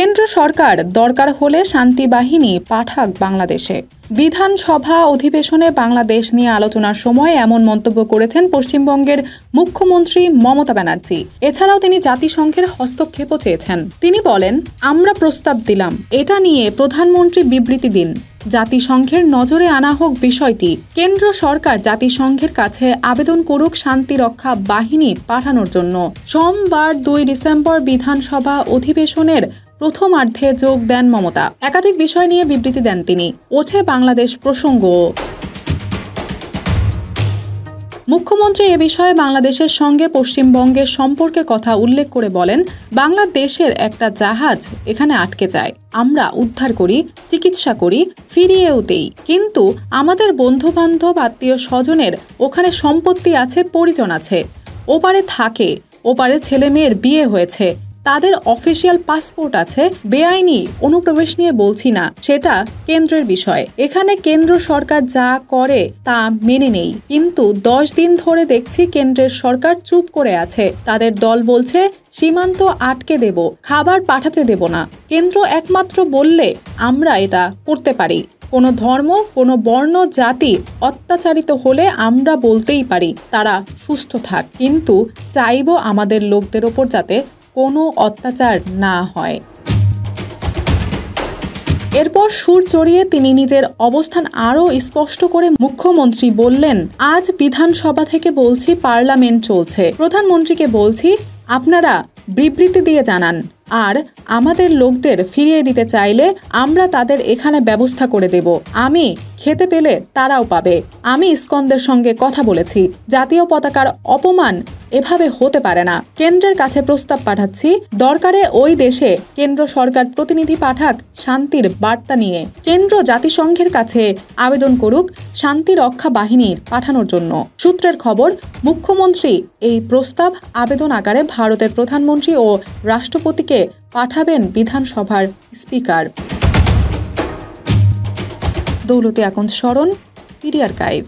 কেন্দ্র সরকার দরকার হলে শান্তি বাহিনী পাঠাক বাংলাদেশে। বিধানসভা অধিবেশনে বাংলাদেশ নিয়ে আলোচনার সময় এমন মন্তব্য করেছেন পশ্চিমবঙ্গের মুখ্যমন্ত্রী মমতা ব্যানার্জি। এছাড়াও তিনি জাতিসংঘের হস্তক্ষেপও চেয়েছেন। তিনি বলেন, আমরা প্রস্তাব দিলাম, এটা নিয়ে প্রধানমন্ত্রী বিবৃতি দিন, জাতিসংঘের নজরে আনা হোক বিষয়টি। কেন্দ্র সরকার জাতিসংঘের কাছে আবেদন করুক শান্তিরক্ষা বাহিনী পাঠানোর জন্য। সোমবার 2 ডিসেম্বর বিধানসভা অধিবেশনের প্রথমার্ধে যোগ দেন মমতা। একাধিক বিষয় নিয়ে বিবৃতি দেন তিনি। ওঠে বাংলাদেশ প্রসঙ্গ। মুখ্যমন্ত্রী এ বিষয়ে বাংলাদেশের সঙ্গে পশ্চিমবঙ্গের সম্পর্কের কথা উল্লেখ করে বলেন, বাংলাদেশের একটা জাহাজ এখানে আটকে যায়, আমরা উদ্ধার করি, চিকিৎসা করি, ফিরিয়েও দেই, কিন্তু আমাদের বন্ধুবান্ধব আত্মীয় স্বজনের ওখানে সম্পত্তি আছে, পরিজন আছে, ওপারে থাকে, ওপারে ছেলে মেয়ের বিয়ে হয়েছে, তাদের অফিসিয়াল পাসপোর্ট আছে। বেআইনি অনুপ্রবেশ নিয়ে বলছি না, সেটা কেন্দ্রের বিষয়। এখানে কেন্দ্র সরকার যা করে তা মেনে নেই, কিন্তু 10 দিন ধরে দেখছি কেন্দ্রের সরকার চুপ করে আছে। তাদের দল বলছে সীমান্ত আটকে দেব, খাবার পাঠাতে দেব না। কেন্দ্র একমাত্র বললে আমরা এটা করতে পারি। কোনো ধর্ম, কোনো বর্ণ, জাতি অত্যাচারিত হলে আমরা বলতেই পারি তারা সুস্থ থাক, কিন্তু চাইব আমাদের লোকদের ওপর যাতে কোনো অত্যাচার না হয়। এরপর সুর চড়িয়ে তিনি নিজের অবস্থান আরও স্পষ্ট করে মুখ্যমন্ত্রী বললেন, আজ বিধানসভা থেকে বলছি, পার্লামেন্ট চলছে, প্রধানমন্ত্রীকে বলছি আপনারা বিবৃতি দিয়ে জানান, আর আমাদের লোকদের ফিরিয়ে দিতে চাইলে আমরা তাদের এখানে ব্যবস্থা করে দেব। আমি খেতে পেলে তারাও পাবে। আমি ইসকনদের সঙ্গে কথা বলেছি, জাতীয় পতাকার অপমান এভাবে হতে পারে না। কেন্দ্রের কাছে প্রস্তাব পাঠাচ্ছি, দরকারে ওই দেশে কেন্দ্র সরকার প্রতিনিধি পাঠাক শান্তির বার্তা নিয়ে। কেন্দ্র জাতিসংঘের কাছে আবেদন করুক শান্তি রক্ষা বাহিনীর পাঠানোর জন্য। সূত্রের খবর, মুখ্যমন্ত্রী এই প্রস্তাব আবেদন আকারে ভারতের প্রধানমন্ত্রী ও রাষ্ট্রপতিকে পাঠাবেন বিধানসভার স্পিকার। দৌলতে আকন্দ শরণ, পিডি আর্কাইভ।